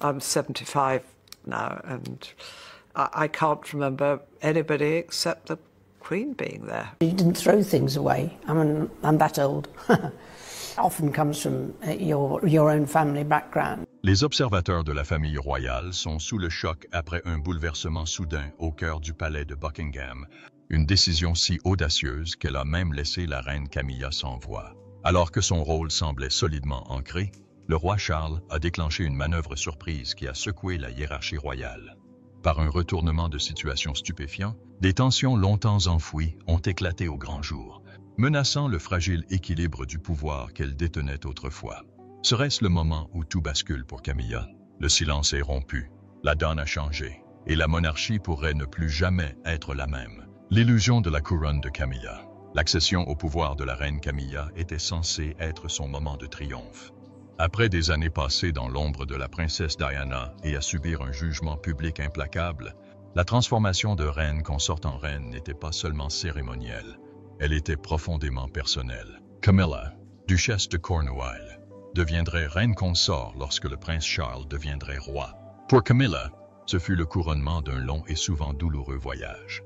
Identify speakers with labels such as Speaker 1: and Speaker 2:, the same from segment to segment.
Speaker 1: I'm 75 now, and I can't remember anybody except the Queen being there.
Speaker 2: You didn't throw things away. I mean, I'm that old. Often comes from your own family background.
Speaker 3: Les observateurs de la famille royale sont sous le choc après un bouleversement soudain au cœur du palais de Buckingham, une décision si audacieuse qu'elle a même laissé la reine Camilla sans voix. Alors que son rôle semblait solidement ancré, le roi Charles a déclenché une manœuvre surprise qui a secoué la hiérarchie royale. Par un retournement de situation stupéfiant, des tensions longtemps enfouies ont éclaté au grand jour, menaçant le fragile équilibre du pouvoir qu'elle détenait autrefois. Serait-ce le moment où tout bascule pour Camilla? Le silence est rompu, la donne a changé, et la monarchie pourrait ne plus jamais être la même. L'illusion de la couronne de Camilla. L'accession au pouvoir de la reine Camilla était censée être son moment de triomphe. Après des années passées dans l'ombre de la princesse Diana et à subir un jugement public implacable, la transformation de reine consorte en reine n'était pas seulement cérémonielle, elle était profondément personnelle. Camilla, duchesse de Cornouailles, deviendrait reine consort lorsque le prince Charles deviendrait roi. Pour Camilla, ce fut le couronnement d'un long et souvent douloureux voyage.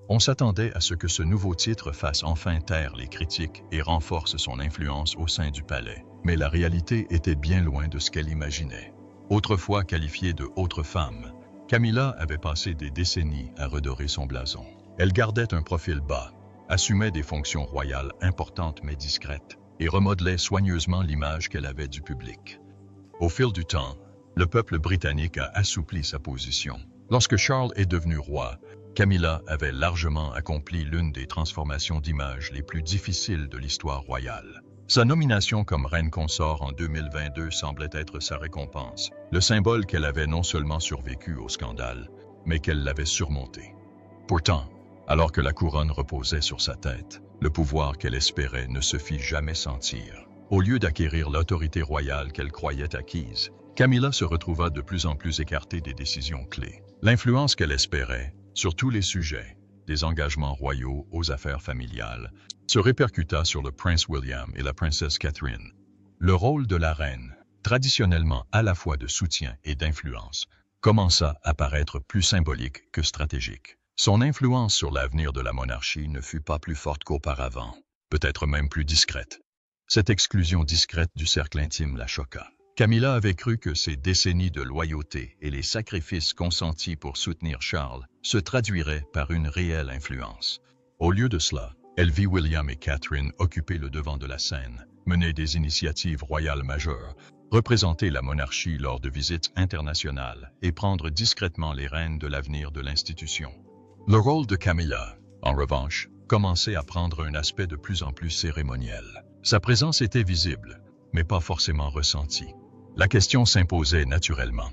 Speaker 3: On s'attendait à ce que ce nouveau titre fasse enfin taire les critiques et renforce son influence au sein du palais. Mais la réalité était bien loin de ce qu'elle imaginait. Autrefois qualifiée de « autre femme », Camilla avait passé des décennies à redorer son blason. Elle gardait un profil bas, assumait des fonctions royales importantes mais discrètes, et remodelait soigneusement l'image qu'elle avait du public. Au fil du temps, le peuple britannique a assoupli sa position. Lorsque Charles est devenu roi, Camilla avait largement accompli l'une des transformations d'image les plus difficiles de l'histoire royale. Sa nomination comme reine consort en 2022 semblait être sa récompense, le symbole qu'elle avait non seulement survécu au scandale, mais qu'elle l'avait surmonté. Pourtant, alors que la couronne reposait sur sa tête, le pouvoir qu'elle espérait ne se fit jamais sentir. Au lieu d'acquérir l'autorité royale qu'elle croyait acquise, Camilla se retrouva de plus en plus écartée des décisions clés. L'influence qu'elle espérait, sur tous les sujets, des engagements royaux aux affaires familiales, se répercuta sur le prince William et la princesse Catherine. Le rôle de la reine, traditionnellement à la fois de soutien et d'influence, commença à paraître plus symbolique que stratégique. Son influence sur l'avenir de la monarchie ne fut pas plus forte qu'auparavant, peut-être même plus discrète. Cette exclusion discrète du cercle intime la choqua. Camilla avait cru que ses décennies de loyauté et les sacrifices consentis pour soutenir Charles se traduiraient par une réelle influence. Au lieu de cela, elle vit William et Catherine occuper le devant de la scène, mener des initiatives royales majeures, représenter la monarchie lors de visites internationales et prendre discrètement les rênes de l'avenir de l'institution. Le rôle de Camilla, en revanche, commençait à prendre un aspect de plus en plus cérémoniel. Sa présence était visible, mais pas forcément ressentie. La question s'imposait naturellement.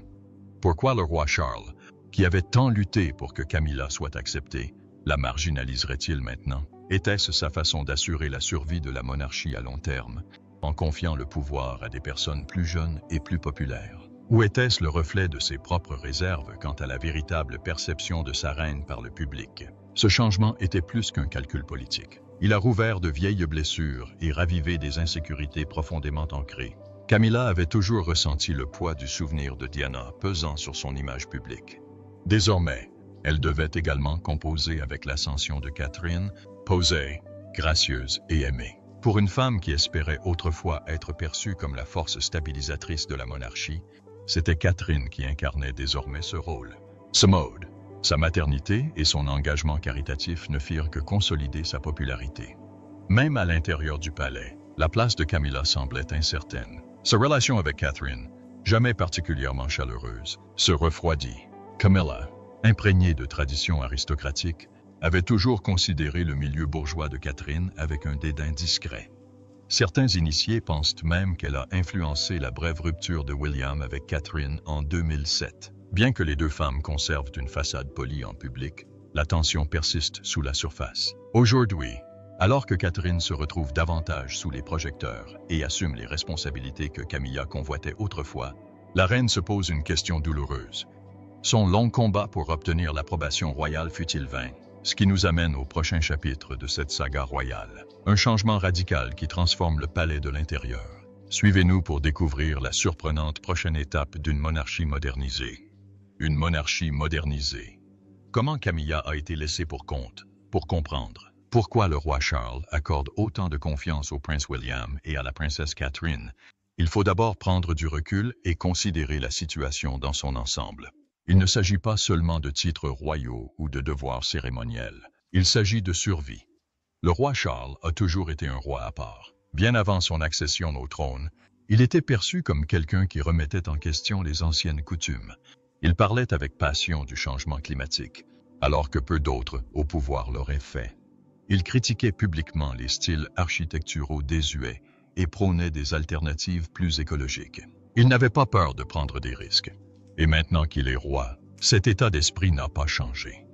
Speaker 3: Pourquoi le roi Charles, qui avait tant lutté pour que Camilla soit acceptée, la marginaliserait-il maintenant? Était-ce sa façon d'assurer la survie de la monarchie à long terme, en confiant le pouvoir à des personnes plus jeunes et plus populaires? Ou était-ce le reflet de ses propres réserves quant à la véritable perception de sa reine par le public? Ce changement était plus qu'un calcul politique. Il a rouvert de vieilles blessures et ravivé des insécurités profondément ancrées. Camilla avait toujours ressenti le poids du souvenir de Diana pesant sur son image publique. Désormais, elle devait également composer avec l'ascension de Catherine, posée, gracieuse et aimée. Pour une femme qui espérait autrefois être perçue comme la force stabilisatrice de la monarchie, c'était Catherine qui incarnait désormais ce rôle. Ce mode, sa maternité et son engagement caritatif ne firent que consolider sa popularité. Même à l'intérieur du palais, la place de Camilla semblait incertaine. Sa relation avec Catherine, jamais particulièrement chaleureuse, se refroidit. Camilla, imprégnée de traditions aristocratiques, avait toujours considéré le milieu bourgeois de Catherine avec un dédain discret. Certains initiés pensent même qu'elle a influencé la brève rupture de William avec Catherine en 2007. Bien que les deux femmes conservent une façade polie en public, la tension persiste sous la surface. Aujourd'hui, alors que Catherine se retrouve davantage sous les projecteurs et assume les responsabilités que Camilla convoitait autrefois, la reine se pose une question douloureuse. Son long combat pour obtenir l'approbation royale fut-il vain? Ce qui nous amène au prochain chapitre de cette saga royale. Un changement radical qui transforme le palais de l'intérieur. Suivez-nous pour découvrir la surprenante prochaine étape d'une monarchie modernisée. Une monarchie modernisée. Comment Camilla a été laissée pour compte? Pour comprendre pourquoi le roi Charles accorde autant de confiance au prince William et à la princesse Catherine, il faut d'abord prendre du recul et considérer la situation dans son ensemble. Il ne s'agit pas seulement de titres royaux ou de devoirs cérémoniels. Il s'agit de survie. Le roi Charles a toujours été un roi à part. Bien avant son accession au trône, il était perçu comme quelqu'un qui remettait en question les anciennes coutumes. Il parlait avec passion du changement climatique, alors que peu d'autres au pouvoir l'auraient fait. Il critiquait publiquement les styles architecturaux désuets et prônait des alternatives plus écologiques. Il n'avait pas peur de prendre des risques. Et maintenant qu'il est roi, cet état d'esprit n'a pas changé.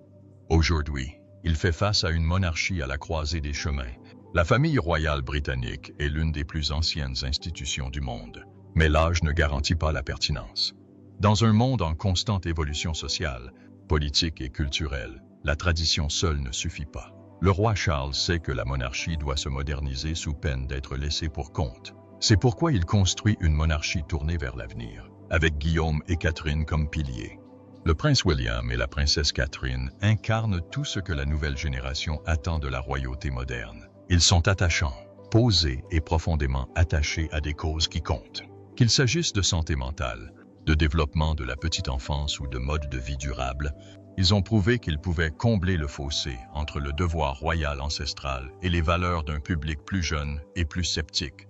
Speaker 3: Aujourd'hui, il fait face à une monarchie à la croisée des chemins. La famille royale britannique est l'une des plus anciennes institutions du monde, mais l'âge ne garantit pas la pertinence. Dans un monde en constante évolution sociale, politique et culturelle, la tradition seule ne suffit pas. Le roi Charles sait que la monarchie doit se moderniser sous peine d'être laissée pour compte. C'est pourquoi il construit une monarchie tournée vers l'avenir, avec Guillaume et Catherine comme piliers. Le prince William et la princesse Catherine incarnent tout ce que la nouvelle génération attend de la royauté moderne. Ils sont attachants, posés et profondément attachés à des causes qui comptent. Qu'il s'agisse de santé mentale, de développement de la petite enfance ou de mode de vie durable, ils ont prouvé qu'ils pouvaient combler le fossé entre le devoir royal ancestral et les valeurs d'un public plus jeune et plus sceptique.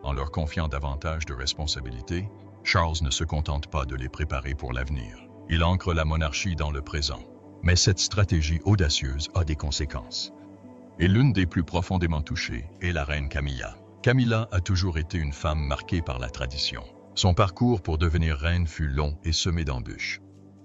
Speaker 3: En leur confiant davantage de responsabilités, Charles ne se contente pas de les préparer pour l'avenir. Il ancre la monarchie dans le présent. Mais cette stratégie audacieuse a des conséquences. Et l'une des plus profondément touchées est la reine Camilla. Camilla a toujours été une femme marquée par la tradition. Son parcours pour devenir reine fut long et semé d'embûches.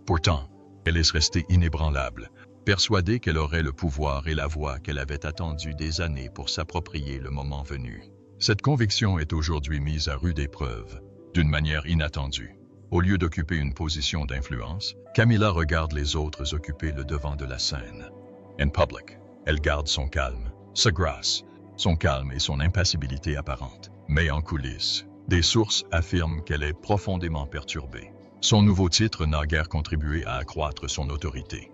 Speaker 3: Pourtant, elle est restée inébranlable, persuadée qu'elle aurait le pouvoir et la voix qu'elle avait attendue des années pour s'approprier le moment venu. Cette conviction est aujourd'hui mise à rude épreuve, d'une manière inattendue. Au lieu d'occuper une position d'influence, Camilla regarde les autres occuper le devant de la scène. En public, elle garde son calme, sa grâce, son calme et son impassibilité apparente. Mais en coulisses, des sources affirment qu'elle est profondément perturbée. Son nouveau titre n'a guère contribué à accroître son autorité.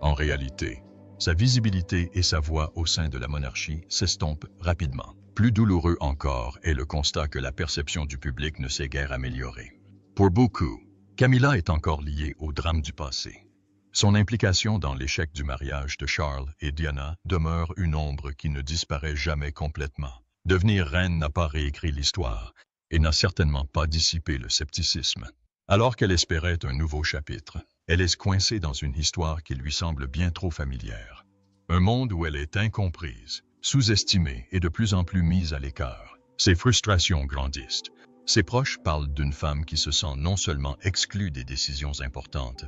Speaker 3: En réalité, sa visibilité et sa voix au sein de la monarchie s'estompent rapidement. Plus douloureux encore est le constat que la perception du public ne s'est guère améliorée. Pour beaucoup, Camilla est encore liée au drame du passé. Son implication dans l'échec du mariage de Charles et Diana demeure une ombre qui ne disparaît jamais complètement. Devenir reine n'a pas réécrit l'histoire et n'a certainement pas dissipé le scepticisme. Alors qu'elle espérait un nouveau chapitre, elle est coincée dans une histoire qui lui semble bien trop familière. Un monde où elle est incomprise, sous-estimée et de plus en plus mise à l'écart. Ses frustrations grandissent. Ses proches parlent d'une femme qui se sent non seulement exclue des décisions importantes,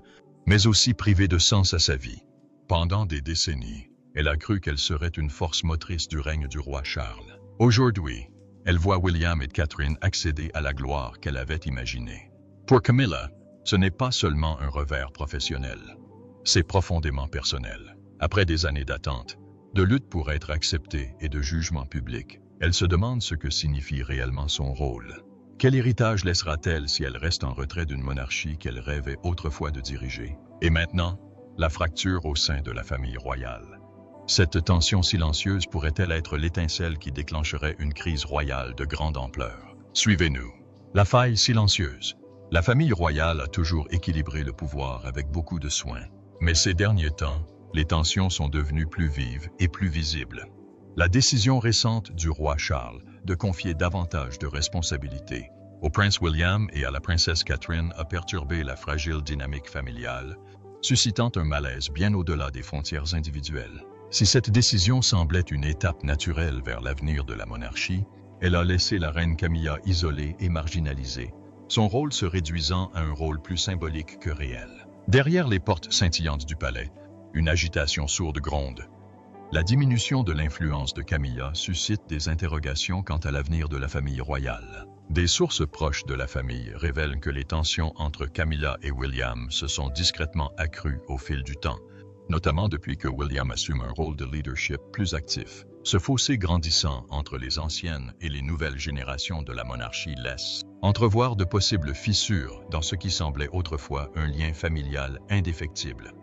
Speaker 3: mais aussi privée de sens à sa vie. Pendant des décennies, elle a cru qu'elle serait une force motrice du règne du roi Charles. Aujourd'hui, elle voit William et Catherine accéder à la gloire qu'elle avait imaginée. Pour Camilla, ce n'est pas seulement un revers professionnel, c'est profondément personnel. Après des années d'attente, de lutte pour être acceptée et de jugement public, elle se demande ce que signifie réellement son rôle. Quel héritage laissera-t-elle si elle reste en retrait d'une monarchie qu'elle rêvait autrefois de diriger? Et maintenant, la fracture au sein de la famille royale. Cette tension silencieuse pourrait-elle être l'étincelle qui déclencherait une crise royale de grande ampleur? Suivez-nous. La faille silencieuse. La famille royale a toujours équilibré le pouvoir avec beaucoup de soin. Mais ces derniers temps, les tensions sont devenues plus vives et plus visibles. La décision récente du roi Charles de confier davantage de responsabilités au prince William et à la princesse Catherine a perturbé la fragile dynamique familiale, suscitant un malaise bien au-delà des frontières individuelles. Si cette décision semblait une étape naturelle vers l'avenir de la monarchie, elle a laissé la reine Camilla isolée et marginalisée, son rôle se réduisant à un rôle plus symbolique que réel. Derrière les portes scintillantes du palais, une agitation sourde gronde. La diminution de l'influence de Camilla suscite des interrogations quant à l'avenir de la famille royale. Des sources proches de la famille révèlent que les tensions entre Camilla et William se sont discrètement accrues au fil du temps, notamment depuis que William assume un rôle de leadership plus actif. Ce fossé grandissant entre les anciennes et les nouvelles générations de la monarchie laisse entrevoir de possibles fissures dans ce qui semblait autrefois un lien familial indéfectible.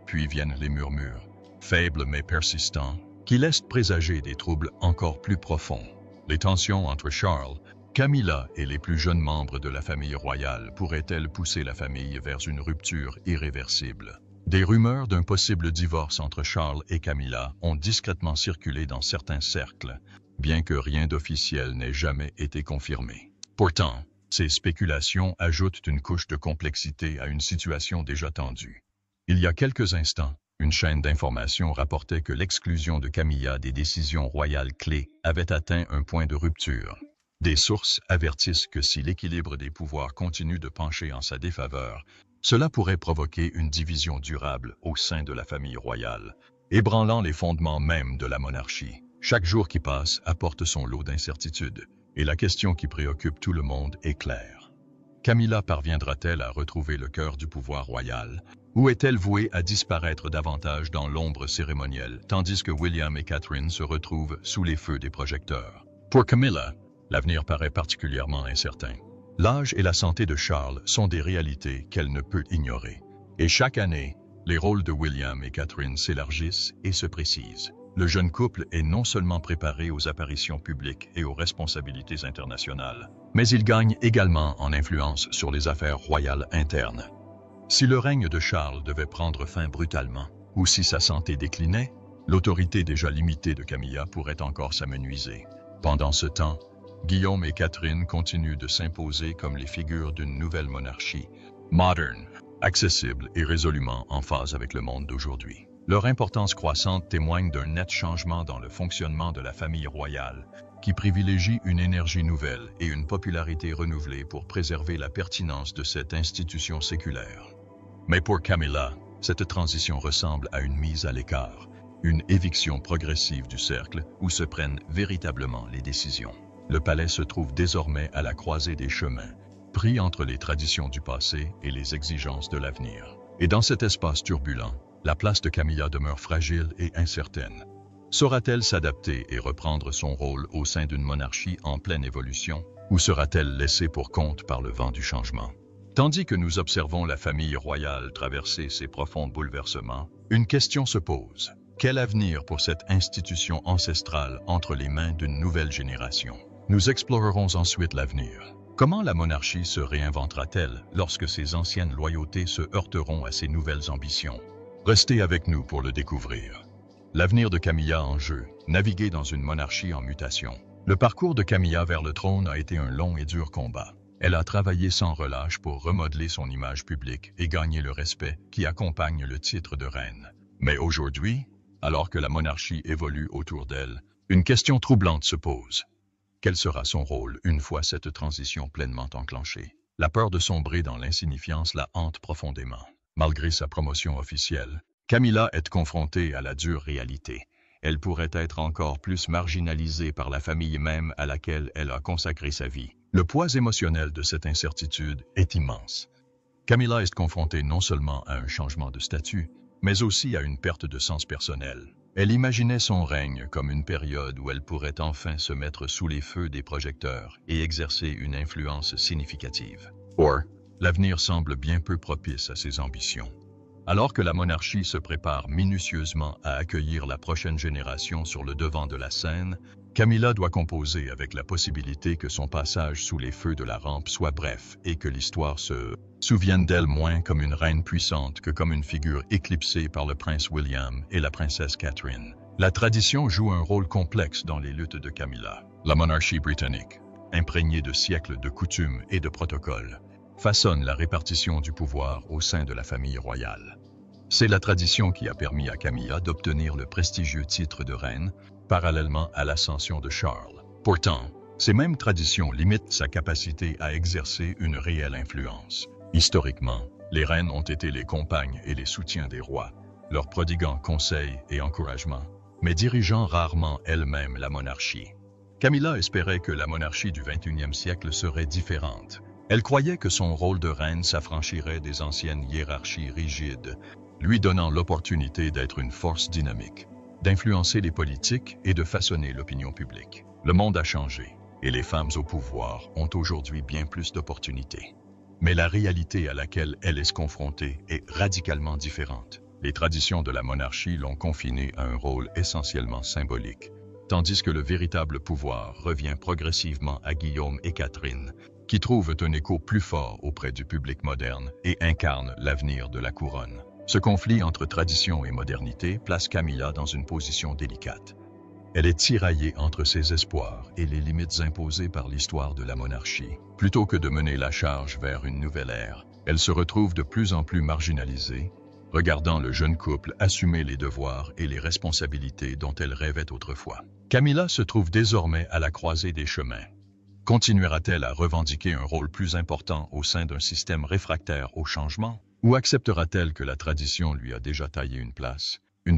Speaker 3: Puis viennent les murmures, faibles mais persistants, qui laissent présager des troubles encore plus profonds. Les tensions entre Charles, Camilla et les plus jeunes membres de la famille royale pourraient-elles pousser la famille vers une rupture irréversible? Des rumeurs d'un possible divorce entre Charles et Camilla ont discrètement circulé dans certains cercles, bien que rien d'officiel n'ait jamais été confirmé. Pourtant, ces spéculations ajoutent une couche de complexité à une situation déjà tendue. Il y a quelques instants, une chaîne d'information rapportait que l'exclusion de Camilla des décisions royales clés avait atteint un point de rupture. Des sources avertissent que si l'équilibre des pouvoirs continue de pencher en sa défaveur, cela pourrait provoquer une division durable au sein de la famille royale, ébranlant les fondements mêmes de la monarchie. Chaque jour qui passe apporte son lot d'incertitudes, et la question qui préoccupe tout le monde est claire. Camilla parviendra-t-elle à retrouver le cœur du pouvoir royal, ou est-elle vouée à disparaître davantage dans l'ombre cérémonielle, tandis que William et Catherine se retrouvent sous les feux des projecteurs? Pour Camilla, l'avenir paraît particulièrement incertain. L'âge et la santé de Charles sont des réalités qu'elle ne peut ignorer. Et chaque année, les rôles de William et Catherine s'élargissent et se précisent. Le jeune couple est non seulement préparé aux apparitions publiques et aux responsabilités internationales, mais il gagne également en influence sur les affaires royales internes. Si le règne de Charles devait prendre fin brutalement, ou si sa santé déclinait, l'autorité déjà limitée de Camilla pourrait encore s'amenuiser. Pendant ce temps, Guillaume et Catherine continuent de s'imposer comme les figures d'une nouvelle monarchie, moderne, accessible et résolument en phase avec le monde d'aujourd'hui. Leur importance croissante témoigne d'un net changement dans le fonctionnement de la famille royale, qui privilégie une énergie nouvelle et une popularité renouvelée pour préserver la pertinence de cette institution séculaire. Mais pour Camilla, cette transition ressemble à une mise à l'écart, une éviction progressive du cercle où se prennent véritablement les décisions. Le palais se trouve désormais à la croisée des chemins, pris entre les traditions du passé et les exigences de l'avenir. Et dans cet espace turbulent, la place de Camilla demeure fragile et incertaine. Saura-t-elle s'adapter et reprendre son rôle au sein d'une monarchie en pleine évolution, ou sera-t-elle laissée pour compte par le vent du changement? Tandis que nous observons la famille royale traverser ces profonds bouleversements, une question se pose. Quel avenir pour cette institution ancestrale entre les mains d'une nouvelle génération? Nous explorerons ensuite l'avenir. Comment la monarchie se réinventera-t-elle lorsque ses anciennes loyautés se heurteront à ses nouvelles ambitions? Restez avec nous pour le découvrir. L'avenir de Camilla en jeu, naviguer dans une monarchie en mutation. Le parcours de Camilla vers le trône a été un long et dur combat. Elle a travaillé sans relâche pour remodeler son image publique et gagner le respect qui accompagne le titre de reine. Mais aujourd'hui, alors que la monarchie évolue autour d'elle, une question troublante se pose. Quel sera son rôle une fois cette transition pleinement enclenchée? La peur de sombrer dans l'insignifiance la hante profondément. Malgré sa promotion officielle, Camilla est confrontée à la dure réalité. Elle pourrait être encore plus marginalisée par la famille même à laquelle elle a consacré sa vie. Le poids émotionnel de cette incertitude est immense. Camilla est confrontée non seulement à un changement de statut, mais aussi à une perte de sens personnel. Elle imaginait son règne comme une période où elle pourrait enfin se mettre sous les feux des projecteurs et exercer une influence significative. Or, l'avenir semble bien peu propice à ses ambitions. Alors que la monarchie se prépare minutieusement à accueillir la prochaine génération sur le devant de la scène, Camilla doit composer avec la possibilité que son passage sous les feux de la rampe soit bref et que l'histoire se souvienne d'elle moins comme une reine puissante que comme une figure éclipsée par le prince William et la princesse Catherine. La tradition joue un rôle complexe dans les luttes de Camilla. La monarchie britannique, imprégnée de siècles de coutumes et de protocoles, façonne la répartition du pouvoir au sein de la famille royale. C'est la tradition qui a permis à Camilla d'obtenir le prestigieux titre de reine, parallèlement à l'ascension de Charles. Pourtant, ces mêmes traditions limitent sa capacité à exercer une réelle influence. Historiquement, les reines ont été les compagnes et les soutiens des rois, leur prodiguant conseils et encouragements, mais dirigeant rarement elle-même la monarchie. Camilla espérait que la monarchie du XXIe siècle serait différente. Elle croyait que son rôle de reine s'affranchirait des anciennes hiérarchies rigides, lui donnant l'opportunité d'être une force dynamique, d'influencer les politiques et de façonner l'opinion publique. Le monde a changé et les femmes au pouvoir ont aujourd'hui bien plus d'opportunités. Mais la réalité à laquelle elle est confrontée est radicalement différente. Les traditions de la monarchie l'ont confinée à un rôle essentiellement symbolique, tandis que le véritable pouvoir revient progressivement à Guillaume et Catherine, qui trouvent un écho plus fort auprès du public moderne et incarnent l'avenir de la couronne. Ce conflit entre tradition et modernité place Camilla dans une position délicate. Elle est tiraillée entre ses espoirs et les limites imposées par l'histoire de la monarchie. Plutôt que de mener la charge vers une nouvelle ère, elle se retrouve de plus en plus marginalisée, regardant le jeune couple assumer les devoirs et les responsabilités dont elle rêvait autrefois. Camilla se trouve désormais à la croisée des chemins. Continuera-t-elle à revendiquer un rôle plus important au sein d'un système réfractaire au changement? Ou acceptera-t-elle que la tradition lui a déjà taillé une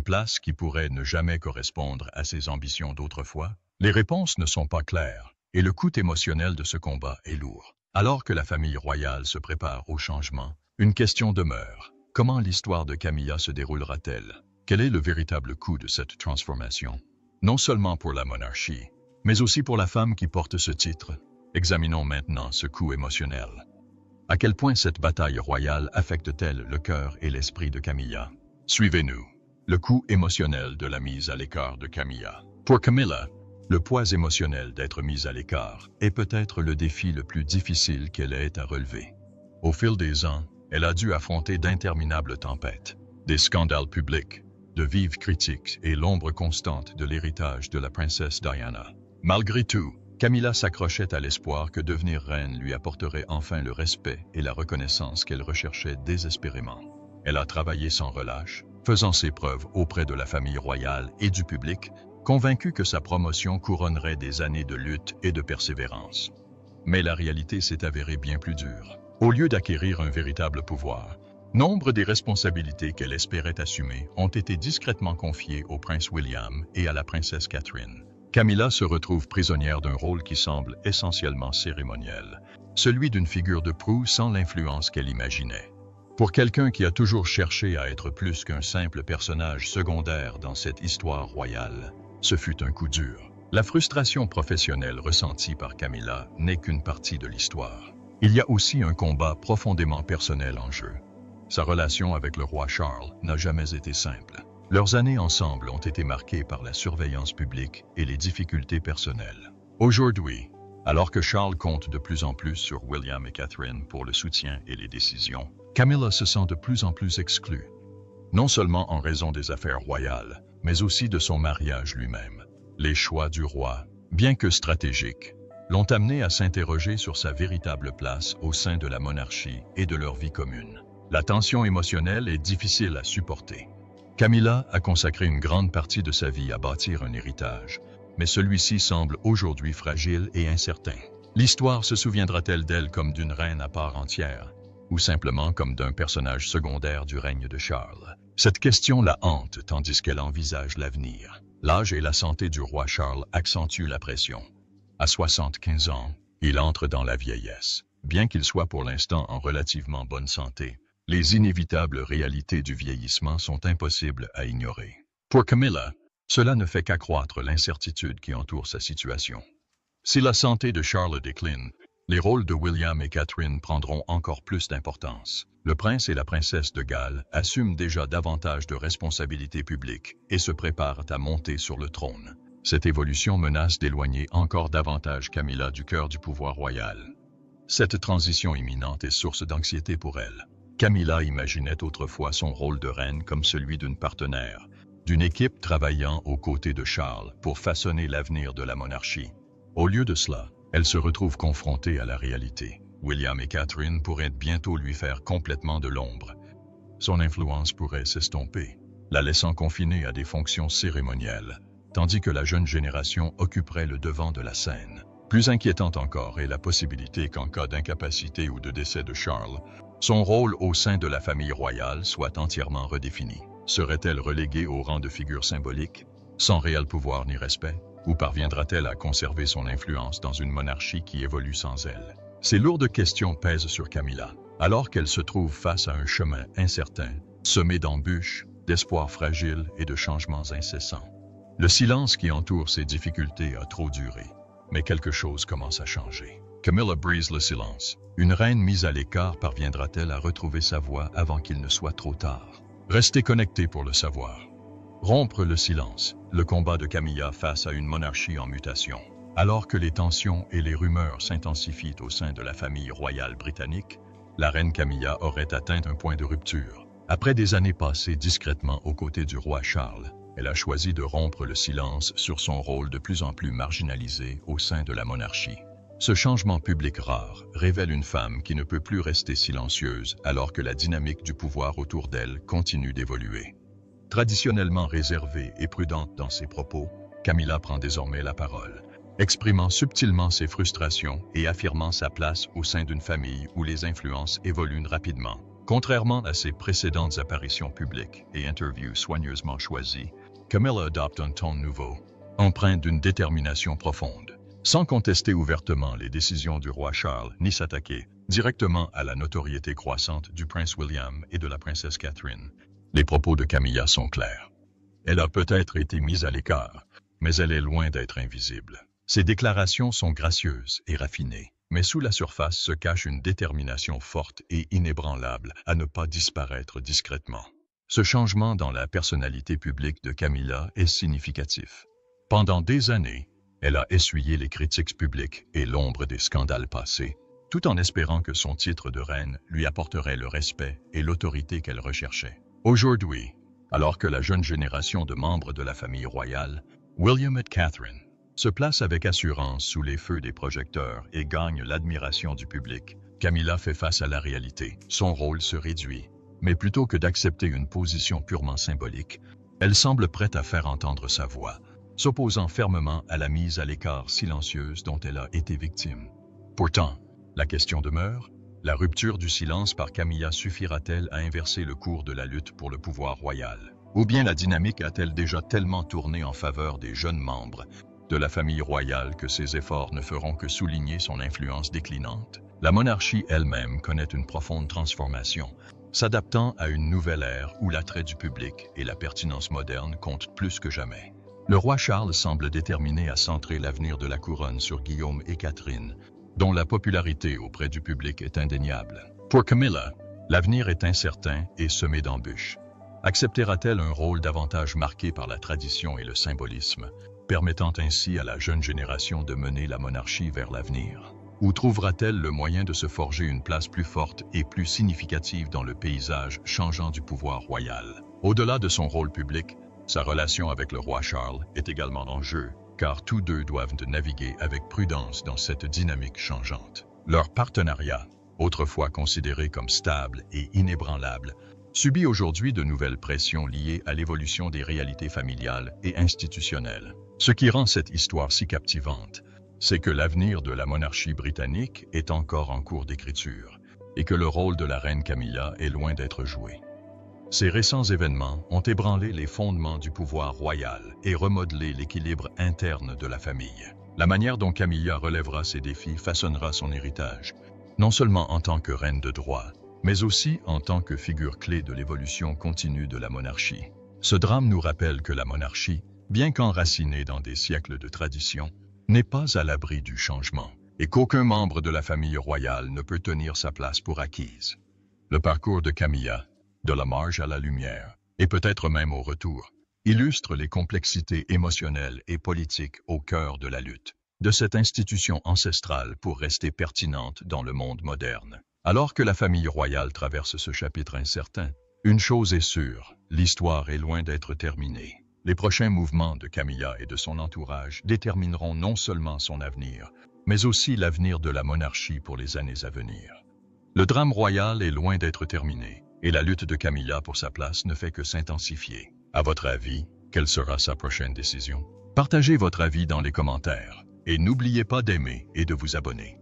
Speaker 3: place qui pourrait ne jamais correspondre à ses ambitions d'autrefois? Les réponses ne sont pas claires, et le coût émotionnel de ce combat est lourd. Alors que la famille royale se prépare au changement, une question demeure. Comment l'histoire de Camilla se déroulera-t-elle? Quel est le véritable coût de cette transformation? Non seulement pour la monarchie, mais aussi pour la femme qui porte ce titre. Examinons maintenant ce coût émotionnel. À quel point cette bataille royale affecte-t-elle le cœur et l'esprit de Camilla? Suivez-nous. Le coût émotionnel de la mise à l'écart de Camilla. Pour Camilla, le poids émotionnel d'être mise à l'écart est peut-être le défi le plus difficile qu'elle ait à relever. Au fil des ans, elle a dû affronter d'interminables tempêtes, des scandales publics, de vives critiques et l'ombre constante de l'héritage de la princesse Diana. Malgré tout, Camilla s'accrochait à l'espoir que devenir reine lui apporterait enfin le respect et la reconnaissance qu'elle recherchait désespérément. Elle a travaillé sans relâche, faisant ses preuves auprès de la famille royale et du public, convaincue que sa promotion couronnerait des années de lutte et de persévérance. Mais la réalité s'est avérée bien plus dure. Au lieu d'acquérir un véritable pouvoir, nombre des responsabilités qu'elle espérait assumer ont été discrètement confiées au prince William et à la princesse Catherine. Camilla se retrouve prisonnière d'un rôle qui semble essentiellement cérémoniel, celui d'une figure de proue sans l'influence qu'elle imaginait. Pour quelqu'un qui a toujours cherché à être plus qu'un simple personnage secondaire dans cette histoire royale, ce fut un coup dur. La frustration professionnelle ressentie par Camilla n'est qu'une partie de l'histoire. Il y a aussi un combat profondément personnel en jeu. Sa relation avec le roi Charles n'a jamais été simple. Leurs années ensemble ont été marquées par la surveillance publique et les difficultés personnelles. Aujourd'hui, alors que Charles compte de plus en plus sur William et Catherine pour le soutien et les décisions, Camilla se sent de plus en plus exclue, non seulement en raison des affaires royales, mais aussi de son mariage lui-même. Les choix du roi, bien que stratégiques, l'ont amenée à s'interroger sur sa véritable place au sein de la monarchie et de leur vie commune. La tension émotionnelle est difficile à supporter. Camilla a consacré une grande partie de sa vie à bâtir un héritage, mais celui-ci semble aujourd'hui fragile et incertain. L'histoire se souviendra-t-elle d'elle comme d'une reine à part entière, ou simplement comme d'un personnage secondaire du règne de Charles? Cette question la hante tandis qu'elle envisage l'avenir. L'âge et la santé du roi Charles accentuent la pression. À 75 ans, il entre dans la vieillesse. Bien qu'il soit pour l'instant en relativement bonne santé, les inévitables réalités du vieillissement sont impossibles à ignorer. Pour Camilla, cela ne fait qu'accroître l'incertitude qui entoure sa situation. Si la santé de Charles décline, les rôles de William et Catherine prendront encore plus d'importance. Le prince et la princesse de Galles assument déjà davantage de responsabilités publiques et se préparent à monter sur le trône. Cette évolution menace d'éloigner encore davantage Camilla du cœur du pouvoir royal. Cette transition imminente est source d'anxiété pour elle. Camilla imaginait autrefois son rôle de reine comme celui d'une partenaire, d'une équipe travaillant aux côtés de Charles pour façonner l'avenir de la monarchie. Au lieu de cela, elle se retrouve confrontée à la réalité. William et Catherine pourraient bientôt lui faire complètement de l'ombre. Son influence pourrait s'estomper, la laissant confinée à des fonctions cérémonielles, tandis que la jeune génération occuperait le devant de la scène. Plus inquiétante encore est la possibilité qu'en cas d'incapacité ou de décès de Charles, son rôle au sein de la famille royale soit entièrement redéfini. Serait-elle reléguée au rang de figure symbolique, sans réel pouvoir ni respect, ou parviendra-t-elle à conserver son influence dans une monarchie qui évolue sans elle? Ces lourdes questions pèsent sur Camilla, alors qu'elle se trouve face à un chemin incertain, semé d'embûches, d'espoirs fragiles et de changements incessants. Le silence qui entoure ces difficultés a trop duré, mais quelque chose commence à changer. Camilla brise le silence. Une reine mise à l'écart parviendra-t-elle à retrouver sa voix avant qu'il ne soit trop tard? Restez connectés pour le savoir. Rompre le silence, le combat de Camilla face à une monarchie en mutation. Alors que les tensions et les rumeurs s'intensifient au sein de la famille royale britannique, la reine Camilla aurait atteint un point de rupture. Après des années passées discrètement aux côtés du roi Charles, elle a choisi de rompre le silence sur son rôle de plus en plus marginalisé au sein de la monarchie. Ce changement public rare révèle une femme qui ne peut plus rester silencieuse alors que la dynamique du pouvoir autour d'elle continue d'évoluer. Traditionnellement réservée et prudente dans ses propos, Camilla prend désormais la parole, exprimant subtilement ses frustrations et affirmant sa place au sein d'une famille où les influences évoluent rapidement. Contrairement à ses précédentes apparitions publiques et interviews soigneusement choisies, Camilla adopte un ton nouveau, empreint d'une détermination profonde, sans contester ouvertement les décisions du roi Charles ni s'attaquer directement à la notoriété croissante du prince William et de la princesse Catherine. Les propos de Camilla sont clairs. Elle a peut-être été mise à l'écart, mais elle est loin d'être invisible. Ses déclarations sont gracieuses et raffinées, mais sous la surface se cache une détermination forte et inébranlable à ne pas disparaître discrètement. Ce changement dans la personnalité publique de Camilla est significatif. Pendant des années, elle a essuyé les critiques publiques et l'ombre des scandales passés, tout en espérant que son titre de reine lui apporterait le respect et l'autorité qu'elle recherchait. Aujourd'hui, alors que la jeune génération de membres de la famille royale, William et Catherine, se place avec assurance sous les feux des projecteurs et gagne l'admiration du public, Camilla fait face à la réalité. Son rôle se réduit, mais plutôt que d'accepter une position purement symbolique, elle semble prête à faire entendre sa voix, s'opposant fermement à la mise à l'écart silencieuse dont elle a été victime. Pourtant, la question demeure, la rupture du silence par Camilla suffira-t-elle à inverser le cours de la lutte pour le pouvoir royal? Ou bien la dynamique a-t-elle déjà tellement tourné en faveur des jeunes membres de la famille royale que ses efforts ne feront que souligner son influence déclinante? La monarchie elle-même connaît une profonde transformation, s'adaptant à une nouvelle ère où l'attrait du public et la pertinence moderne comptent plus que jamais. Le roi Charles semble déterminé à centrer l'avenir de la couronne sur Guillaume et Catherine, dont la popularité auprès du public est indéniable. Pour Camilla, l'avenir est incertain et semé d'embûches. Acceptera-t-elle un rôle davantage marqué par la tradition et le symbolisme, permettant ainsi à la jeune génération de mener la monarchie vers l'avenir? Ou trouvera-t-elle le moyen de se forger une place plus forte et plus significative dans le paysage changeant du pouvoir royal? Au-delà de son rôle public, sa relation avec le roi Charles est également en jeu, car tous deux doivent naviguer avec prudence dans cette dynamique changeante. Leur partenariat, autrefois considéré comme stable et inébranlable, subit aujourd'hui de nouvelles pressions liées à l'évolution des réalités familiales et institutionnelles. Ce qui rend cette histoire si captivante, c'est que l'avenir de la monarchie britannique est encore en cours d'écriture et que le rôle de la reine Camilla est loin d'être joué. Ces récents événements ont ébranlé les fondements du pouvoir royal et remodelé l'équilibre interne de la famille. La manière dont Camilla relèvera ces défis façonnera son héritage, non seulement en tant que reine de droit, mais aussi en tant que figure clé de l'évolution continue de la monarchie. Ce drame nous rappelle que la monarchie, bien qu'enracinée dans des siècles de tradition, n'est pas à l'abri du changement, et qu'aucun membre de la famille royale ne peut tenir sa place pour acquise. Le parcours de Camilla, de la marge à la lumière, et peut-être même au retour, illustre les complexités émotionnelles et politiques au cœur de la lutte de cette institution ancestrale pour rester pertinente dans le monde moderne. Alors que la famille royale traverse ce chapitre incertain, une chose est sûre, l'histoire est loin d'être terminée. Les prochains mouvements de Camilla et de son entourage détermineront non seulement son avenir, mais aussi l'avenir de la monarchie pour les années à venir. Le drame royal est loin d'être terminé, et la lutte de Camilla pour sa place ne fait que s'intensifier. À votre avis, quelle sera sa prochaine décision? Partagez votre avis dans les commentaires, et n'oubliez pas d'aimer et de vous abonner.